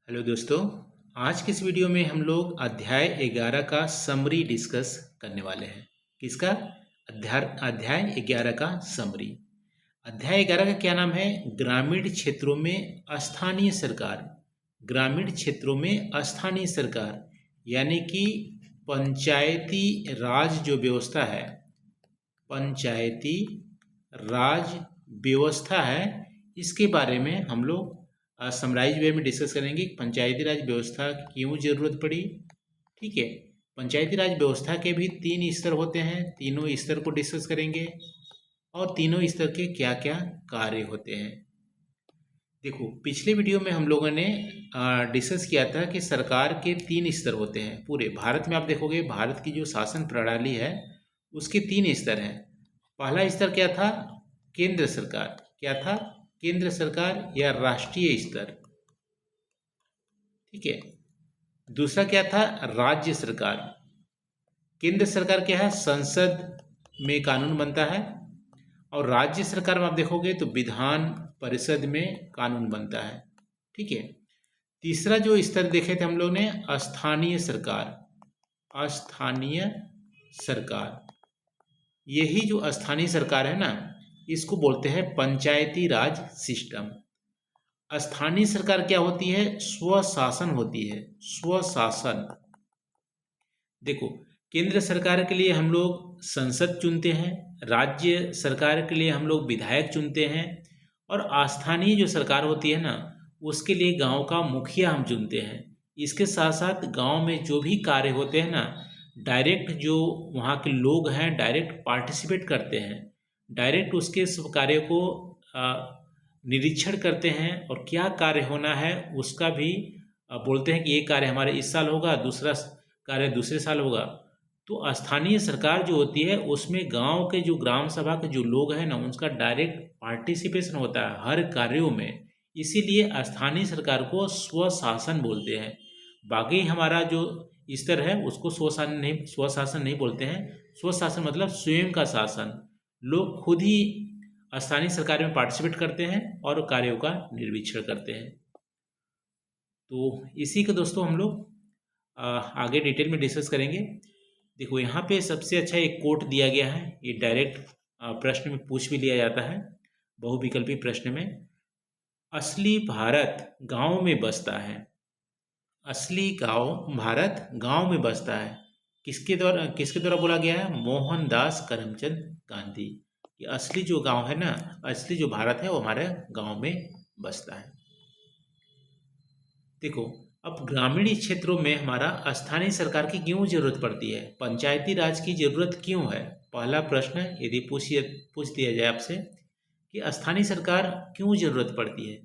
Hello दोस्तों। आज के इस वीडियो में हम लोग अध्याय 11 का समरी डिस्कस करने वाले हैं। किसका? अध्याय 11 का समरी। अध्याय 11 का क्या नाम है? ग्रामीण क्षेत्रों में स्थानीय सरकार। ग्रामीण क्षेत्रों में स्थानीय सरकार यानी कि पंचायती राज जो व्यवस्था है, पंचायती राज व्यवस्था है, इसके बारे में हम लोग समराइज वे में डिस्कस करेंगे। पंचायती राज व्यवस्था क्यों जरूरत पड़ी। ठीक है, पंचायती राज व्यवस्था के भी 3 स्तर होते हैं, तीनों स्तर को डिस्कस करेंगे और तीनों स्तर के क्या क्या कार्य होते हैं। देखो, पिछले वीडियो में हम लोगों ने डिस्कस किया था कि सरकार के 3 स्तर होते हैं। पूरे भारत में आप देखोगे, भारत की जो शासन प्रणाली है उसके 3 स्तर हैं। पहला स्तर क्या था? केंद्र सरकार। क्या था? केंद्र सरकार या राष्ट्रीय स्तर। ठीक है। दूसरा क्या था? राज्य सरकार। केंद्र सरकार क्या है? संसद में कानून बनता है और राज्य सरकार में आप देखोगे तो विधान परिषद में कानून बनता है। ठीक है। तीसरा जो स्तर देखे थे हम लोग ने, स्थानीय सरकार। स्थानीय सरकार, यही जो स्थानीय सरकार है ना, इसको बोलते हैं पंचायती राज सिस्टम। स्थानीय सरकार क्या होती है? स्वशासन होती है, स्वशासन। देखो, केंद्र सरकार के लिए हम लोग संसद चुनते हैं, राज्य सरकार के लिए हम लोग विधायक चुनते हैं और स्थानीय जो सरकार होती है ना, उसके लिए गांव का मुखिया हम चुनते हैं। इसके साथ साथ गांव में जो भी कार्य होते हैं ना, डायरेक्ट जो वहाँ के लोग हैं डायरेक्ट पार्टिसिपेट करते हैं, डायरेक्ट उसके सब कार्य को निरीक्षण करते हैं और क्या कार्य होना है उसका भी बोलते हैं कि ये कार्य हमारे इस साल होगा, दूसरा कार्य दूसरे साल होगा। तो स्थानीय सरकार जो होती है उसमें गांव के जो ग्राम सभा के जो लोग हैं ना, उनका डायरेक्ट पार्टिसिपेशन होता है हर कार्यों में। इसीलिए स्थानीय सरकार को स्वशासन बोलते हैं। बाकी हमारा जो स्तर है उसको स्वशासन नहीं बोलते हैं। स्वशासन मतलब स्वयं का शासन। लोग खुद ही स्थानीय सरकार में पार्टिसिपेट करते हैं और कार्यों का निरीक्षण करते हैं। तो इसी का दोस्तों हम लोग आगे डिटेल में डिस्कस करेंगे। देखो, यहाँ पे सबसे अच्छा एक कोट दिया गया है, ये डायरेक्ट प्रश्न में पूछ भी लिया जाता है बहुविकल्पी प्रश्न में। असली भारत गांव में बसता है। असली भारत गांव में बसता है। किसके द्वारा बोला गया है? मोहनदास करमचंद गांधी। ये असली जो गांव है ना, असली जो भारत है वो हमारे गांव में बसता है। देखो, अब ग्रामीण क्षेत्रों में हमारा स्थानीय सरकार की क्यों जरूरत पड़ती है, पंचायती राज की जरूरत क्यों है? पहला प्रश्न यदि पूछ दिया जाए आपसे कि स्थानीय सरकार क्यों जरूरत पड़ती है,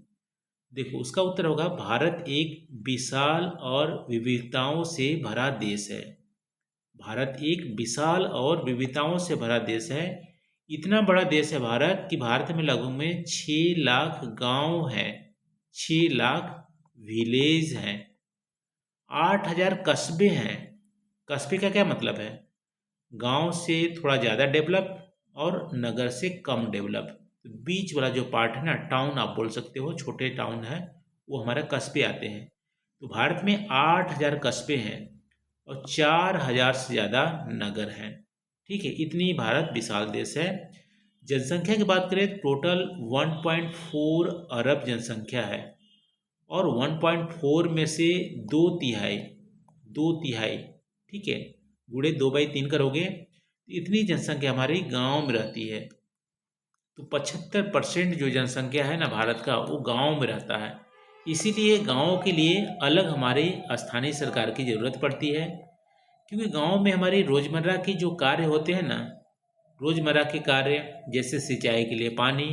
देखो उसका उत्तर होगा भारत एक विशाल और विविधताओं से भरा देश है। भारत एक विशाल और विविधताओं से भरा देश है। इतना बड़ा देश है भारत कि भारत में लगभग में 6 लाख गांव हैं, 6 लाख विलेज हैं, 8,000 कस्बे हैं। कस्बे का क्या मतलब है? गांव से थोड़ा ज़्यादा डेवलप और नगर से कम डेवलप, बीच वाला जो पार्ट है ना, टाउन आप बोल सकते हो, छोटे टाउन है, वो हमारे कस्बे आते हैं। तो भारत में 8,000 कस्बे हैं और 4,000 से ज़्यादा नगर हैं। ठीक है, इतनी भारत विशाल देश है। जनसंख्या की बात करें, टोटल 1.4 अरब जनसंख्या है और 1.4 में से 2 तिहाई, ठीक है, गुणे 2/3 करोगे, इतनी जनसंख्या हमारी गांव में रहती है। तो 75% जो जनसंख्या है ना भारत का, वो गांव में रहता है। इसीलिए गांव के लिए अलग हमारी स्थानीय सरकार की ज़रूरत पड़ती है, क्योंकि गांव में हमारी रोज़मर्रा के जो कार्य होते हैं ना, रोज़मर्रा के कार्य जैसे सिंचाई के लिए पानी,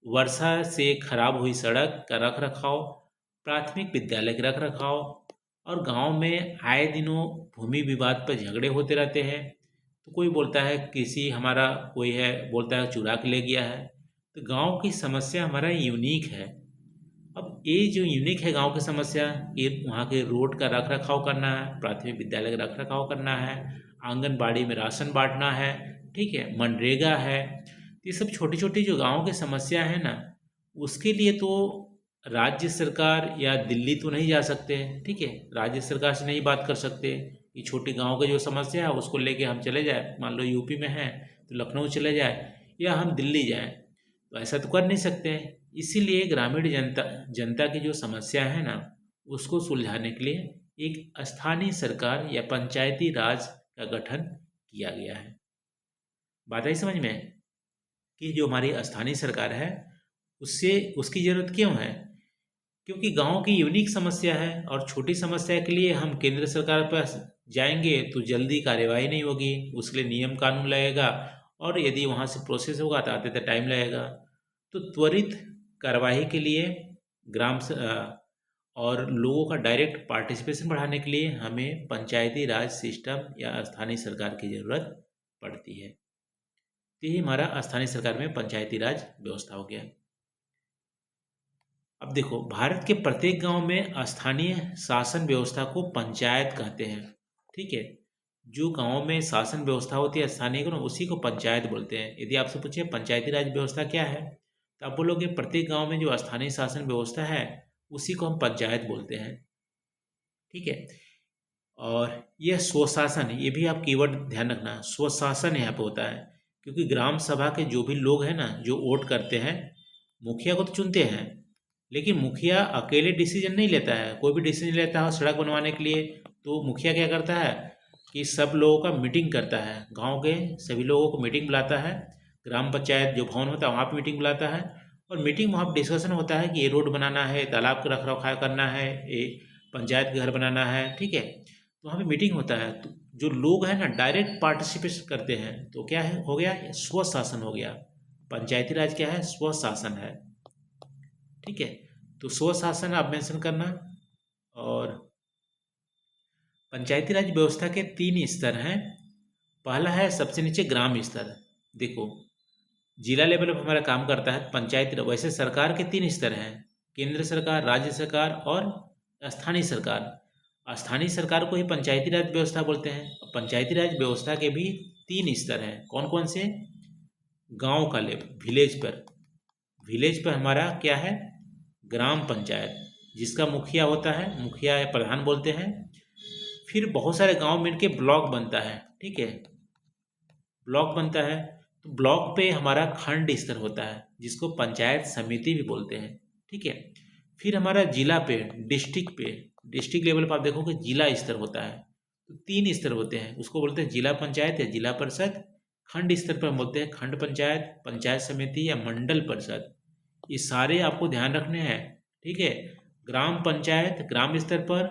वर्षा से खराब हुई सड़क का रख रखाव, प्राथमिक विद्यालय के रख रखाव, और गांव में आए दिनों भूमि विवाद पर झगड़े होते रहते हैं। तो कोई बोलता है किसी हमारा कोई है, बोलता है चुरा के ले गया है। तो गांव की समस्या हमारा यूनिक है। अब ये जो यूनिक है गांव की समस्या, ये वहाँ के रोड का रख रखाव करना है, प्राथमिक विद्यालय का रख रखाव करना है, आंगनबाड़ी में राशन बांटना है, ठीक है, मनरेगा है। ये सब छोटी छोटी जो गाँव की समस्या है ना, उसके लिए तो राज्य सरकार या दिल्ली तो नहीं जा सकते, ठीक है, राज्य सरकार से नहीं बात कर सकते कि छोटी गांव की जो समस्या है उसको लेके हम चले जाए, मान लो यूपी में है तो लखनऊ चले जाए या हम दिल्ली जाएं, तो ऐसा तो कर नहीं सकते हैं। इसीलिए ग्रामीण जनता जनता की जो समस्या है ना, उसको सुलझाने के लिए एक स्थानीय सरकार या पंचायती राज का गठन किया गया है। बात आई समझ में कि जो हमारी स्थानीय सरकार है उससे उसकी ज़रूरत क्यों है? क्योंकि गांव की यूनिक समस्या है और छोटी समस्या के लिए हम केंद्र सरकार पर जाएंगे तो जल्दी कार्यवाही नहीं होगी, उसके लिए नियम कानून लगेगा और यदि वहाँ से प्रोसेस होगा तो आते टाइम लगेगा। तो त्वरित कार्यवाही के लिए और लोगों का डायरेक्ट पार्टिसिपेशन बढ़ाने के लिए हमें पंचायती राज सिस्टम या स्थानीय सरकार की ज़रूरत पड़ती है। तो यही हमारा स्थानीय सरकार में पंचायती राज व्यवस्था हो गया। अब देखो, भारत के प्रत्येक गांव में स्थानीय शासन व्यवस्था को पंचायत कहते हैं, ठीक है। जो गांव में शासन व्यवस्था होती है स्थानीय को ना, उसी को पंचायत बोलते हैं। यदि आपसे पूछे पंचायती राज व्यवस्था क्या है तो आप बोलोगे प्रत्येक गांव में जो स्थानीय शासन व्यवस्था है उसी को हम पंचायत बोलते हैं, ठीक है। और यह स्वशासन, ये भी आप कीवर्ड ध्यान रखना, स्वशासन यहाँ पे होता है, क्योंकि ग्राम सभा के जो भी लोग हैं ना, जो वोट करते हैं, मुखिया को तो चुनते हैं, लेकिन मुखिया अकेले डिसीजन नहीं लेता है, कोई भी डिसीजन लेता है सड़क बनवाने के लिए तो मुखिया क्या करता है कि सब लोगों का मीटिंग करता है, गांव के सभी लोगों को मीटिंग बुलाता है, ग्राम पंचायत जो भवन होता है वहाँ पे मीटिंग बुलाता है और मीटिंग वहाँ पे डिस्कशन होता है कि ये रोड बनाना है, तालाब का रख रखाव करना है, ये पंचायत घर बनाना है, ठीक है। तो वहाँ पे मीटिंग होता है, तो जो लोग हैं ना डायरेक्ट पार्टिसिपेट करते हैं, तो क्या है हो गया, स्वशासन हो गया। पंचायती राज क्या है, स्वशासन है, ठीक है। तो स्वशासन आप मेंशन करना। और पंचायती राज व्यवस्था के 3 स्तर हैं। पहला है सबसे नीचे ग्राम स्तर। देखो, जिला लेवल पर हमारा काम करता है पंचायत, वैसे सरकार के 3 स्तर हैं, केंद्र सरकार, राज्य सरकार और स्थानीय सरकार। स्थानीय सरकार को ही पंचायती राज व्यवस्था बोलते हैं। पंचायती राज व्यवस्था के भी 3 स्तर हैं, कौन कौन से? गांव का लेवल, विलेज पर हमारा क्या है, ग्राम पंचायत, जिसका मुखिया होता है, मुखिया या प्रधान बोलते हैं। फिर बहुत सारे गांव मिलके ब्लॉक बनता है, ठीक है, ब्लॉक बनता है। तो ब्लॉक पे हमारा खंड स्तर होता है जिसको पंचायत समिति भी बोलते हैं, ठीक है। फिर हमारा जिला पे, डिस्ट्रिक्ट लेवल पर आप देखोगे जिला स्तर होता है। तो 3 स्तर होते हैं, उसको बोलते हैं जिला पंचायत या जिला परिषद। खंड स्तर पर हम बोलते हैं खंड पंचायत, पंचायत समिति या मंडल परिषद। ये सारे आपको ध्यान रखने हैं, ठीक है। ग्राम पंचायत ग्राम स्तर पर,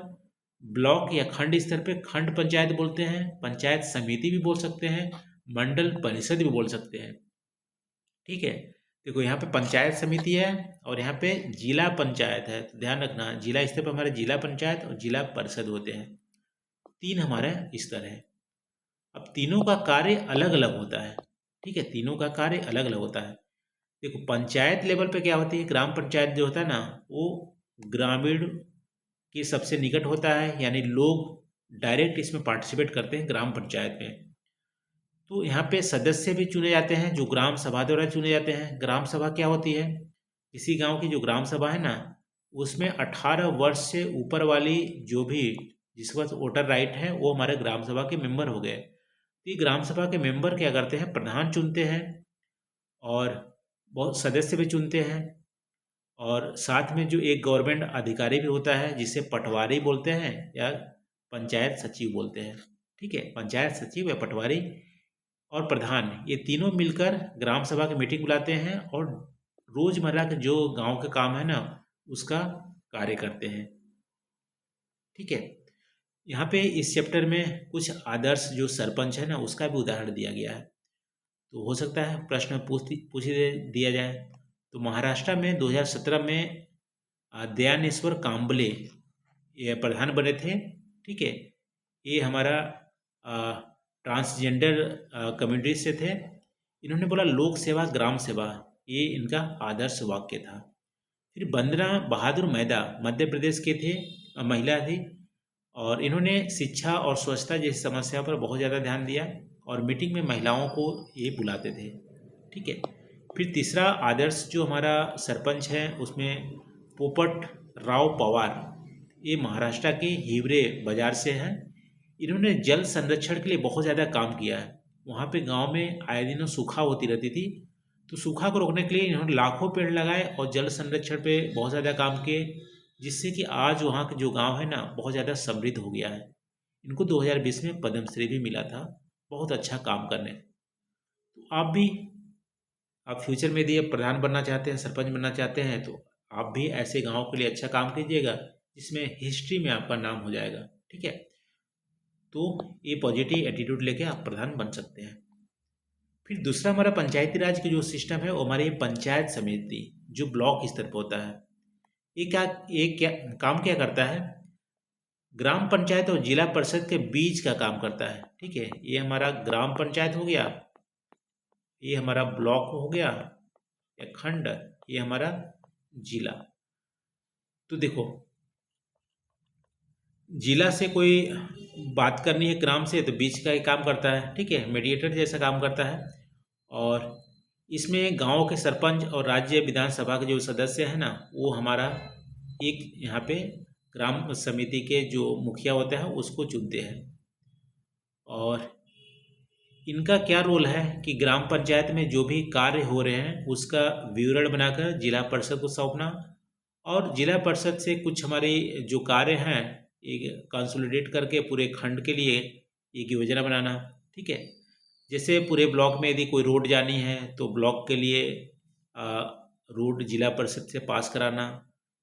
ब्लॉक या खंड स्तर पे खंड पंचायत बोलते हैं, पंचायत समिति भी बोल सकते हैं, मंडल परिषद भी बोल सकते हैं, ठीक है। देखो यहाँ पे पंचायत समिति है और यहाँ पे जिला पंचायत है, तो ध्यान रखना जिला स्तर पर हमारे जिला पंचायत और जिला परिषद होते हैं। 3 हमारा स्तर है। अब तीनों का कार्य अलग अलग होता है, ठीक है, तीनों का कार्य अलग अलग होता है। देखो, पंचायत लेवल पे क्या होती है, ग्राम पंचायत जो होता है ना, वो ग्रामीण के सबसे निकट होता है, यानी लोग डायरेक्ट इसमें पार्टिसिपेट करते हैं ग्राम पंचायत में। तो यहाँ पे सदस्य भी चुने जाते हैं जो ग्राम सभा द्वारा चुने जाते हैं। ग्राम सभा क्या होती है, किसी गांव की जो ग्राम सभा है ना, उसमें 18 वर्ष से ऊपर वाली जो भी जिसके पास वोटर राइट है वो हमारे ग्राम सभा के मेंबर हो गए। तो ये ग्राम सभा के मेंबर क्या करते हैं, प्रधान चुनते हैं और बहुत सदस्य भी चुनते हैं, और साथ में जो एक गवर्नमेंट अधिकारी भी होता है जिसे पटवारी बोलते हैं या पंचायत सचिव बोलते हैं, ठीक है। पंचायत सचिव या पटवारी और प्रधान, ये तीनों मिलकर ग्राम सभा की मीटिंग बुलाते हैं और रोजमर्रा के जो गांव के काम है ना उसका कार्य करते हैं, ठीक है। यहाँ पे इस चैप्टर में कुछ आदर्श जो सरपंच है ना उसका भी उदाहरण दिया गया है, तो हो सकता है प्रश्न पूछ दिया जाए। तो महाराष्ट्र में 2017 में दयानेश्वर कांबले ये प्रधान बने थे, ठीक है। ये हमारा ट्रांसजेंडर कम्युनिटी से थे। इन्होंने बोला लोक सेवा ग्राम सेवा, ये इनका आदर्श वाक्य था। फिर वंदना बहादुर मैदा मध्य प्रदेश के थे, महिला थी, और इन्होंने शिक्षा और स्वच्छता जैसी समस्या पर बहुत ज़्यादा ध्यान दिया और मीटिंग में महिलाओं को ये बुलाते थे, ठीक है। फिर तीसरा आदर्श जो हमारा सरपंच है उसमें पोपट राव पवार, ये महाराष्ट्र के हिवरे बाजार से हैं। इन्होंने जल संरक्षण के लिए बहुत ज़्यादा काम किया है। वहाँ पे गांव में आए दिनों सूखा होती रहती थी, तो सूखा को रोकने के लिए इन्होंने लाखों पेड़ लगाए और जल संरक्षण पे बहुत ज़्यादा काम किए, जिससे कि आज वहाँ के जो गांव है ना बहुत ज़्यादा समृद्ध हो गया है। इनको 2020 में पद्मश्री भी मिला था बहुत अच्छा काम करने। तो आप फ्यूचर में यदि आप प्रधान बनना चाहते हैं, सरपंच बनना चाहते हैं, तो आप भी ऐसे गाँव के लिए अच्छा काम कीजिएगा जिसमें हिस्ट्री में आपका नाम हो जाएगा। ठीक है, तो ये पॉजिटिव एटीट्यूड लेके आप प्रधान बन सकते हैं। फिर दूसरा हमारा पंचायती राज की जो सिस्टम है वो हमारी पंचायत समिति जो ब्लॉक स्तर पर होता है, ये क्या काम क्या करता है, ग्राम पंचायत और जिला परिषद के बीच का काम करता है। ठीक है, ये हमारा ग्राम पंचायत हो गया, ये हमारा ब्लॉक हो गया या खंड, ये हमारा जिला। तो देखो, जिला से कोई बात करनी है ग्राम से तो बीच का ही काम करता है। ठीक है, मीडिएटर जैसा काम करता है। और इसमें गांव के सरपंच और राज्य विधानसभा के जो सदस्य हैं ना, वो हमारा एक यहाँ पे ग्राम समिति के जो मुखिया होते हैं उसको चुनते हैं। और इनका क्या रोल है कि ग्राम पंचायत में जो भी कार्य हो रहे हैं उसका विवरण बनाकर जिला परिषद को सौंपना, और जिला परिषद से कुछ हमारे जो कार्य हैं एक कंसोलिडेट करके पूरे खंड के लिए एक योजना बनाना। ठीक है, जैसे पूरे ब्लॉक में यदि कोई रोड जानी है तो ब्लॉक के लिए रोड जिला परिषद से पास कराना।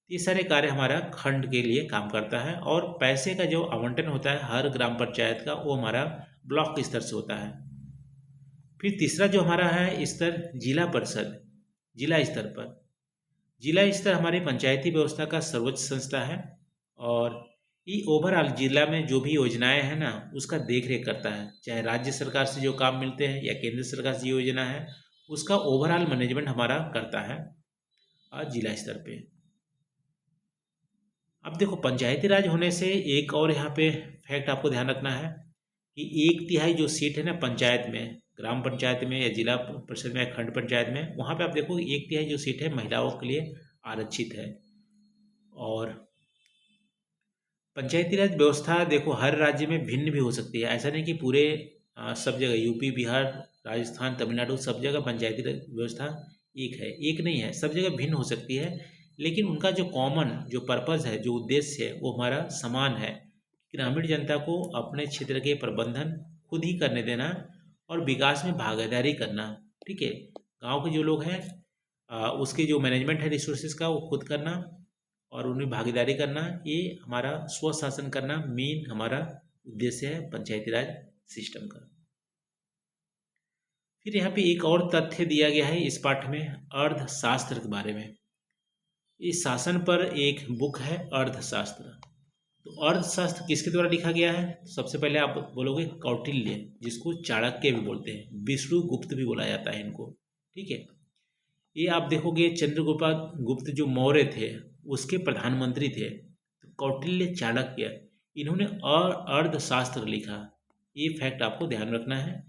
ये सारे कार्य हमारा खंड के लिए काम करता है। और पैसे का जो आवंटन होता है हर ग्राम पंचायत का वो हमारा ब्लॉक स्तर से होता है। फिर तीसरा जो हमारा है स्तर जिला परिषद, जिला स्तर पर। जिला स्तर हमारी पंचायती व्यवस्था का सर्वोच्च संस्था है और ये ओवरऑल जिला में जो भी योजनाएं हैं ना उसका देख रेख करता है, चाहे राज्य सरकार से जो काम मिलते हैं या केंद्र सरकार से योजना है उसका ओवरऑल मैनेजमेंट हमारा करता है जिला स्तर पे। अब देखो, पंचायती राज होने से एक और यहाँ पे फैक्ट आपको ध्यान रखना है कि 1/3 जो सीट है ना पंचायत में, ग्राम पंचायत में या जिला परिषद में या खंड पंचायत में, वहाँ पे आप देखो 1/3 जो सीट है महिलाओं के लिए आरक्षित है। और पंचायती राज व्यवस्था देखो हर राज्य में भिन्न भी हो सकती है, ऐसा नहीं कि पूरे सब जगह यूपी, बिहार, राजस्थान, तमिलनाडु सब जगह पंचायती राज व्यवस्था एक है, एक नहीं है, सब जगह भिन्न हो सकती है। लेकिन उनका जो कॉमन जो पर्पज़ है, जो उद्देश्य है वो हमारा समान है, ग्रामीण जनता को अपने क्षेत्र के प्रबंधन खुद ही करने देना और विकास में भागीदारी करना। ठीक है, गांव के जो लोग हैं उसके जो मैनेजमेंट है रिसोर्सेज का वो खुद करना और उन्हें भागीदारी करना, ये हमारा स्वशासन करना मेन हमारा उद्देश्य है पंचायती राज सिस्टम का। फिर यहाँ पे एक और तथ्य दिया गया है इस पाठ में अर्थशास्त्र के बारे में। इस शासन पर एक बुक है अर्थशास्त्र। तो अर्थशास्त्र किसके द्वारा लिखा गया है? सबसे पहले आप बोलोगे कौटिल्य, जिसको चाणक्य भी बोलते हैं, विष्णुगुप्त भी बोला जाता है इनको। ठीक है, ये आप देखोगे चंद्रगुप्त गुप्त जो मौर्य थे उसके प्रधानमंत्री थे। तो कौटिल्य, चाणक्य, इन्होंने अर्थशास्त्र लिखा। ये फैक्ट आपको ध्यान रखना है।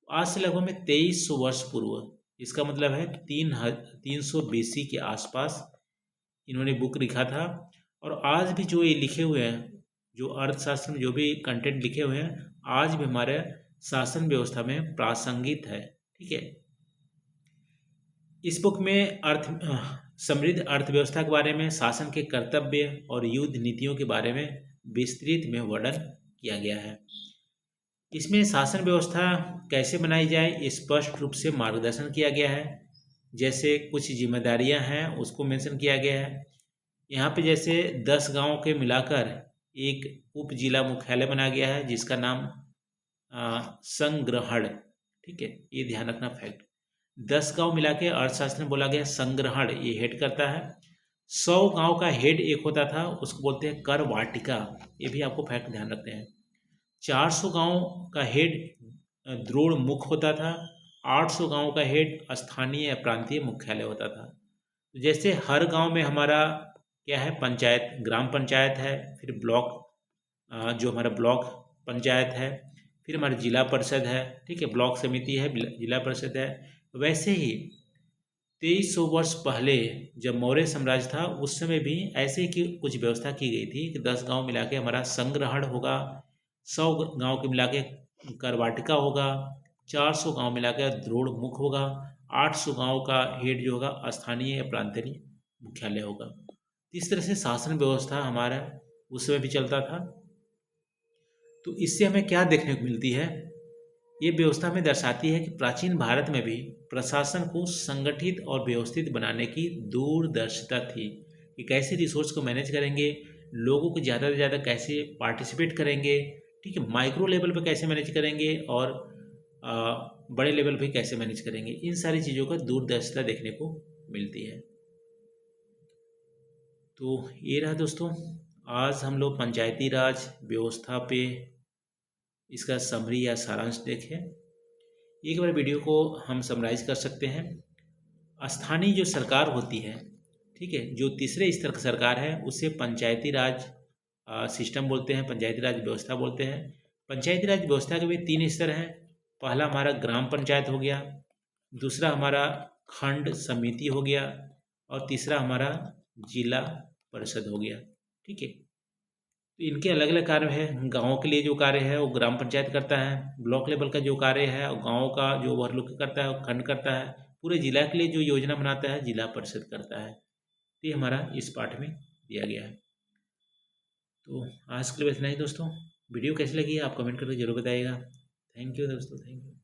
आज से लगभग में 2300 वर्ष पूर्व, इसका मतलब है 300 BC के आसपास इन्होंने बुक लिखा था। और आज भी जो ये लिखे हुए हैं, जो अर्थशास्त्र में जो भी कंटेंट लिखे हुए हैं, आज भी हमारे शासन व्यवस्था में प्रासंगिक है। ठीक है, इस बुक में समृद्ध अर्थव्यवस्था के बारे में, शासन के कर्तव्य और युद्ध नीतियों के बारे में विस्तृत में वर्णन किया गया है। इसमें शासन व्यवस्था कैसे बनाई जाए स्पष्ट रूप से मार्गदर्शन किया गया है। जैसे कुछ जिम्मेदारियां हैं उसको मेंशन किया गया है। यहाँ पे जैसे 10 गांव के मिलाकर एक उप जिला मुख्यालय बनाया गया है जिसका नाम संग्रहण। ठीक है, ये ध्यान रखना फैक्ट। 10 गांव मिला के अर्थशास्त्र में बोला गया संग्रहण, ये हेड करता है। 100 गांव का हेड एक होता था, उसको बोलते हैं कर वाटिका, ये भी आपको फैक्ट ध्यान रखते हैं। 400 गांव का हेड द्रोण मुख होता था। 800 गांव का हेड स्थानीय या प्रांतीय मुख्यालय होता था। तो जैसे हर गांव में हमारा क्या है, पंचायत, ग्राम पंचायत है, फिर ब्लॉक जो हमारा ब्लॉक पंचायत है, फिर हमारा जिला परिषद है। ठीक है, ब्लॉक समिति है, जिला परिषद है। वैसे ही 2300 वर्ष पहले जब मौर्य साम्राज्य था उस समय भी ऐसे की कुछ व्यवस्था की गई थी कि 10 गांव मिला के हमारा संग्रहण होगा, 100 गांव के मिला के करवाटिका होगा, 400 गांव मिला के द्रोण मुख होगा, 800 गांव का हेड जो होगा स्थानीय या प्रांतीय मुख्यालय होगा। इस तरह से शासन व्यवस्था हमारा उस समय भी चलता था। तो इससे हमें क्या देखने को मिलती है, ये व्यवस्था हमें दर्शाती है कि प्राचीन भारत में भी प्रशासन को संगठित और व्यवस्थित बनाने की दूरदर्शिता थी कि कैसे रिसोर्स को मैनेज करेंगे, लोगों को ज़्यादा से ज़्यादा कैसे पार्टिसिपेट करेंगे, ठीक है, माइक्रो लेवल पे कैसे मैनेज करेंगे और बड़े लेवल पे कैसे मैनेज करेंगे, इन सारी चीज़ों का दूरदर्शिता देखने को मिलती है। तो ये रहा दोस्तों, आज हम लोग पंचायती राज व्यवस्था पे इसका समरी या सारांश देखें। एक बार वीडियो को हम समराइज कर सकते हैं। स्थानीय जो सरकार होती है, ठीक है, जो तीसरे स्तर की सरकार है उसे पंचायती राज सिस्टम बोलते हैं, पंचायती राज व्यवस्था बोलते हैं। पंचायती राज व्यवस्था के भी 3 स्तर हैं। पहला हमारा ग्राम पंचायत हो गया, दूसरा हमारा खंड समिति हो गया और तीसरा हमारा जिला परिषद हो गया, ठीक है। तो इनके अलग अलग कार्य हैं। गाँव के लिए जो कार्य है वो ग्राम पंचायत करता है, ब्लॉक लेवल का जो कार्य है और गाँव का जो ओवरलुक करता है वो खंड करता है, पूरे जिला के लिए जो योजना बनाता है जिला परिषद करता है। तो ये हमारा इस पाठ में दिया गया है। तो आज के लिए इतना ही दोस्तों। वीडियो कैसी लगी आप कमेंट करके जरूर बताइएगा। थैंक यू दोस्तों, थैंक यू।